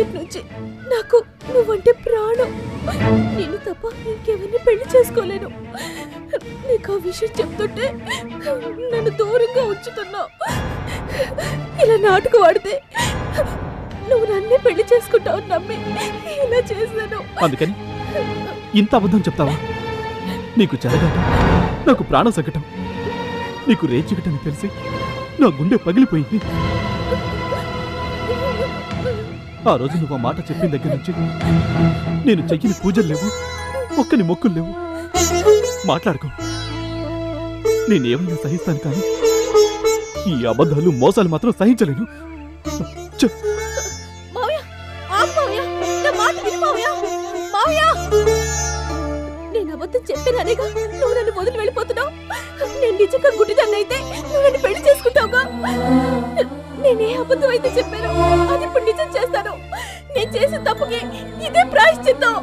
మొదటి నుంచి నాకు నువ్వంటే ప్రాణం. నేను తప్ప ఇంకెవరిని పెళ్లి చేసుకోలేను. నీకు ఆ విషయం చెప్తుంటే నన్ను దూరంగా ఉంచుతున్నావు. ఇలా నాటుకు వాడితే నువ్వు నన్నే పెళ్లి చేసుకుంటావు నమ్మి ఇలా చేశాను. అందుకని ఇంత అబద్ధం చెప్తావా? నీకు చెరగటం, నాకు ప్రాణ సగటం, నీకు రేచిగటని తెలిసి నా గుండె పగిలిపోయింది. ఆ రోజు నువ్వు ఆ మాట చెప్పిన దగ్గర నుంచి నేను చెయ్యని పూజలు లేవు, ఒక్కని మొక్కులు లేవు. మాట్లాడుకో, నేనేమైనా సహిస్తాను, కానీ ఈ అబద్ధాలు మోసాలు మాత్రం సహించలేను. నేను అబద్ధం చెప్పాననేగా నువ్వు నన్ను వదిలి వెళ్ళిపోతున్నావు. నేను నిజంగా గుడ్డిదాన్ని అయితే నువ్వు నన్ను పెళ్లి చేసుకుంటావుగా. నేనే అబద్ధం అయితే చెప్పాను, అది ఇప్పుడు నిజం చేస్తాను. నేను చేసిన తప్పుకి ఇదే ప్రాయశ్చిత్తం.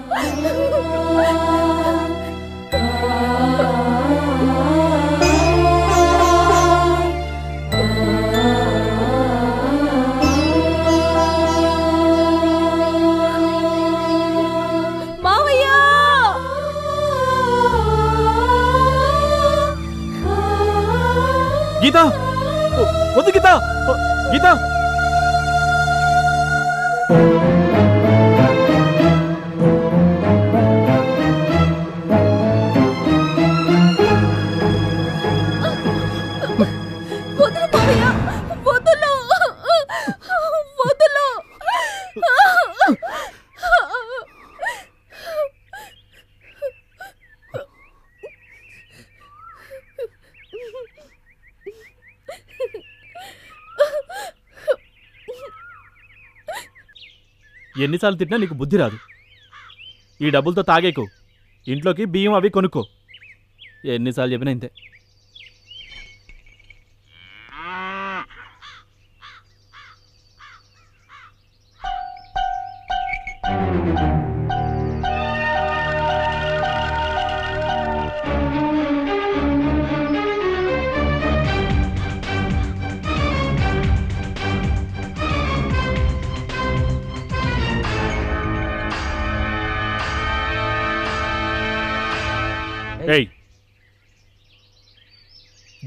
గీతా, వద్దు గీతా, గీతా. వదులు మావయ్య, వదులు, వదులు. ఎన్నిసార్లు తిట్టినా నీకు బుద్ధి రాదు. ఈ డబ్బులతో తాగేకు, ఇంట్లోకి బియ్యం అవి కొనుక్కో. ఎన్నిసార్లు చెప్పినా ఇంతే.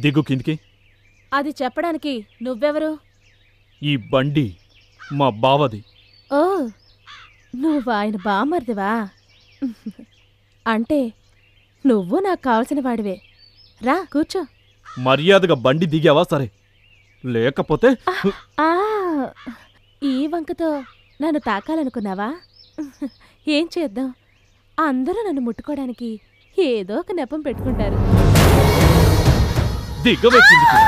దిగు కిందికి. అది చెప్పడానికి నువ్వెవరు? ఈ బండి మా బావది. ఓ, నువ్వు ఆయన బామర్దివా? అంటే నువ్వు నాకు కావలసిన వాడివే. రా కూర్చో. మర్యాదగా బండి దిగావా సరే, లేకపోతే ఈ వంకతో నన్ను తాకాలనుకున్నావా? ఏం చేద్దాం, అందరూ నన్ను ముట్టుకోవడానికి ఏదో ఒక నెపం పెట్టుకుంటారు. దిగవే కిందికి.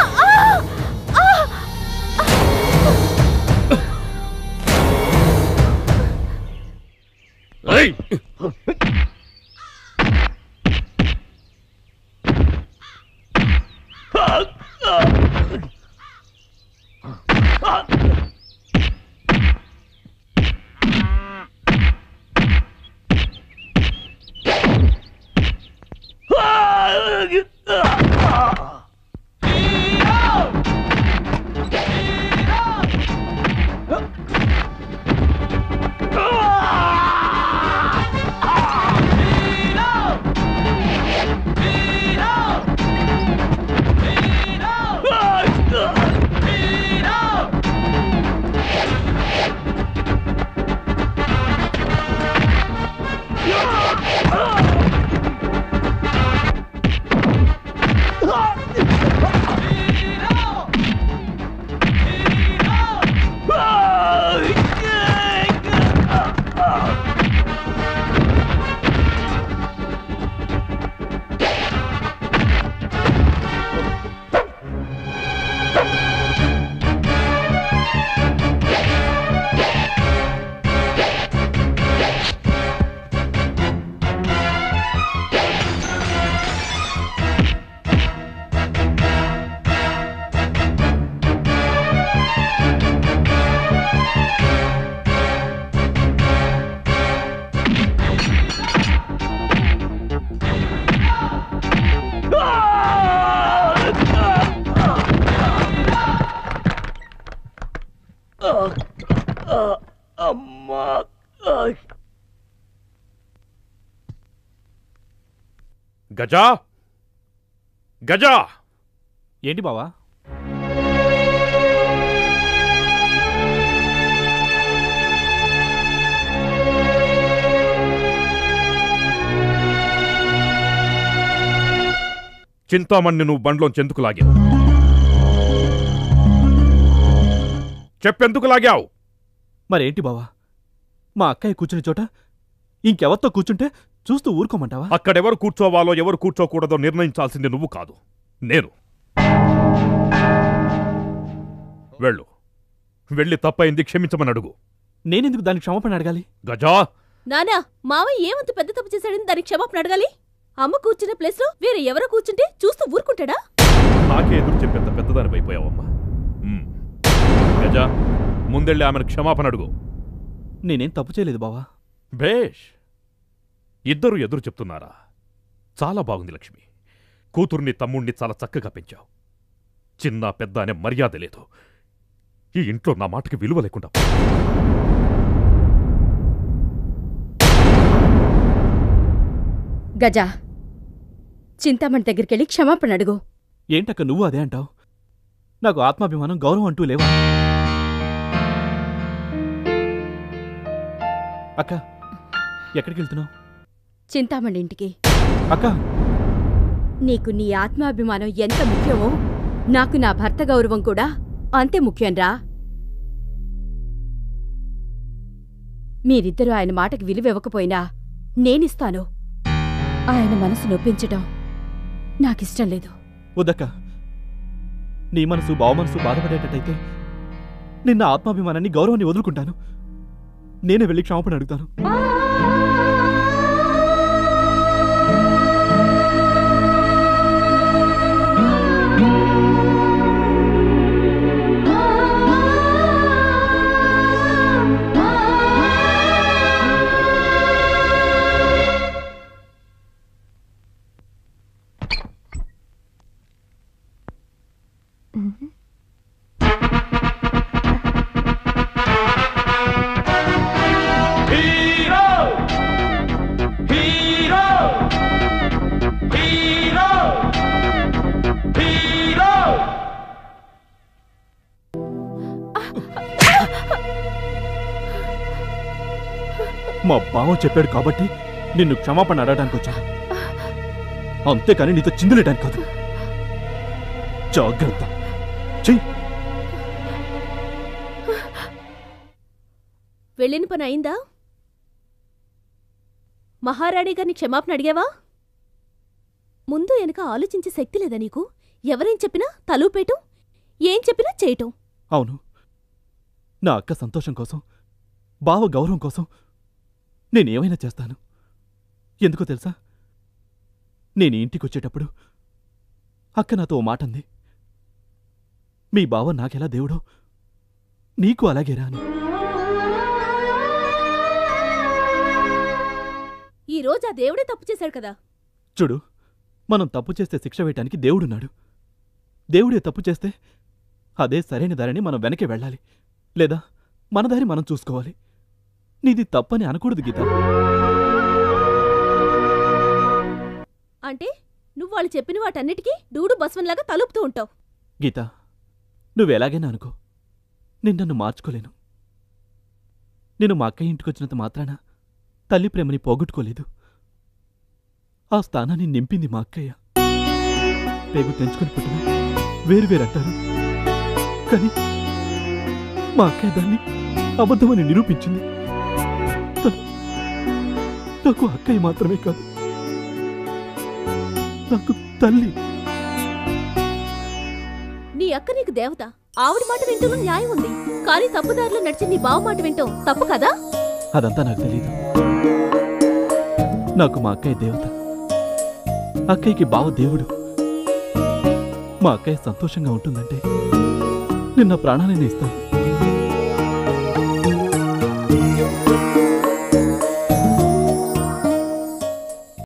గజా గజా ఏంటి బావా? చింతామణ్ణి నువ్వు బండ్లోంచి ఎందుకు లాగావు? చెప్పెందుకు లాగావు? మరేంటి బావా, మా అక్కయ్య కూర్చునే చోట ఇంకెవరితో కూర్చుంటే చూస్తూ ఊరుకోమంటావా? అక్కడెవరు కూర్చోవాలో ఎవరు కూర్చోకూడదో నిర్ణయించాల్సింది నువ్వు కాదు, నేను. వెళ్ళి తప్పైంది క్షమించమని అడుగు. నేనెందుకు దానికి క్షమాపణ అడగాలి? గజా! నానా, మావయ్య ఏమంత పెద్ద తప్పు చేశాడని దానికి క్షమాపణ అడగాలి? అమ్మ కూర్చున్న ప్లేస్ లో వేరే ఎవరో కూర్చుంటే చూస్తూ ఊరుకుంటాడా? నాకే ఎదురు చెప్పేంత పెద్దదానివైపోయావమ్మా. గజా, ముందెళ్ళి ఆమెను క్షమాపణ అడుగు. నేనేం తప్పు చేయలేదు బావా. భేష్, ఇద్దరు ఎదురు చెప్తున్నారా? చాలా బాగుంది లక్ష్మి. కూతుర్ని తమ్ముణ్ణి చాలా చక్కగా పెంచావు. చిన్న పెద్ద అనే మర్యాద లేదు. ఈ ఇంట్లో నా మాటకి విలువ లేకుండా. గజా, చింతామణి దగ్గరికెళ్ళి క్షమాపణ అడుగు. ఏంటక్క నువ్వు అదే అంటావు? నాకు ఆత్మాభిమానం, గౌరవం అంటూ లేవా? అక్క, ఎక్కడికి వెళ్తున్నావు? చింతామణి ఇంటికి. అక్క, నీకు నీ ఆత్మాభిమానం ఎంత ముఖ్యమో నాకు నా భర్త గౌరవం కూడా అంతే ముఖ్యంరా. మీరిద్దరూ ఆయన మాటకి విలువివ్వకపోయినా నేనిస్తాను. ఆయన మనసు నొప్పించటం నాకిష్టం లేదు. వద్దక్క, నీ మనసు బావ మనసు బాధపడేటట్టయితే నిన్న ఆత్మాభిమానాన్ని, గౌరవాన్ని వదులుకుంటాను. నేనే వెళ్ళి క్షమాపణ అడుగుతాను. మా బావ చెప్పాడు కాబట్టి నిన్ను క్షమాపణ అడగడానికి వచ్చాను, అంతేకాని నీతో చిందులేయడానికి కాదు. జాగ్రత్త. చెయ్యి. వెళ్ళిన పని అయిందా? మహారాణి గారిని క్షమాపణ అడిగావా? ముందు వెనక ఆలోచించే శక్తి లేదా నీకు? ఎవరేం చెప్పినా తలూపేయటం, ఏం చెప్పినా చేయటం. అవును, నా అక్క సంతోషం కోసం, బావ గౌరవం కోసం నేనేమైనా చేస్తాను. ఎందుకో తెలుసా? నేను ఇంటికొచ్చేటప్పుడు అక్క నాతో ఓ మాట అంది, మీ బావ నాకెలా దేవుడో నీకు అలాగేరా అని. ఈరోజు ఆ దేవుడే తప్పు చేశాడు కదా. చూడు, మనం తప్పు చేస్తే శిక్ష వేయటానికి దేవుడున్నాడు. దేవుడే తప్పు చేస్తే అదే సరైన దారిని మనం వెనకే వెళ్ళాలి, లేదా మన దారి మనం చూసుకోవాలి. నీది తప్పని అనకూడదు గీత. అంటే నువ్వు వాళ్ళు చెప్పిన వాటన్నిటికీ డూడు బస్వన్లాగా తలుపుతూ ఉంటావు. గీత, నువ్వెలాగైనా అనుకో, నేను నన్ను మార్చుకోలేను. నేను మా అక్కయ్య ఇంటికొచ్చినంత మాత్రాన తల్లి ప్రేమని పోగొట్టుకోలేదు. ఆ స్థానాన్ని నింపింది మా అక్కయ్య. పేగు తెంచుకుని పుట్టిన వేరువేరంటారు, కానీ మా అక్కయ్య దాన్ని అబద్ధమని నిరూపించింది. నాకు అక్కయ్య మాత్రమే కాదు, నాకు తల్లి. నీ అక్క నీకు దేవత, ఆవిడ మాట వింటూ న్యాయం ఉంది. కానీ తప్పుదారిలో నడిచి నీ బావ మాట వింటాం తప్పు కదా? అదంతా నాకు తెలీదు. నాకు మా అక్కయ్య దేవత, అక్కయ్యకి బావ దేవుడు. మా అక్కయ్య సంతోషంగా ఉంటుందంటే నిన్న ప్రాణాలైనా ఇస్తాను.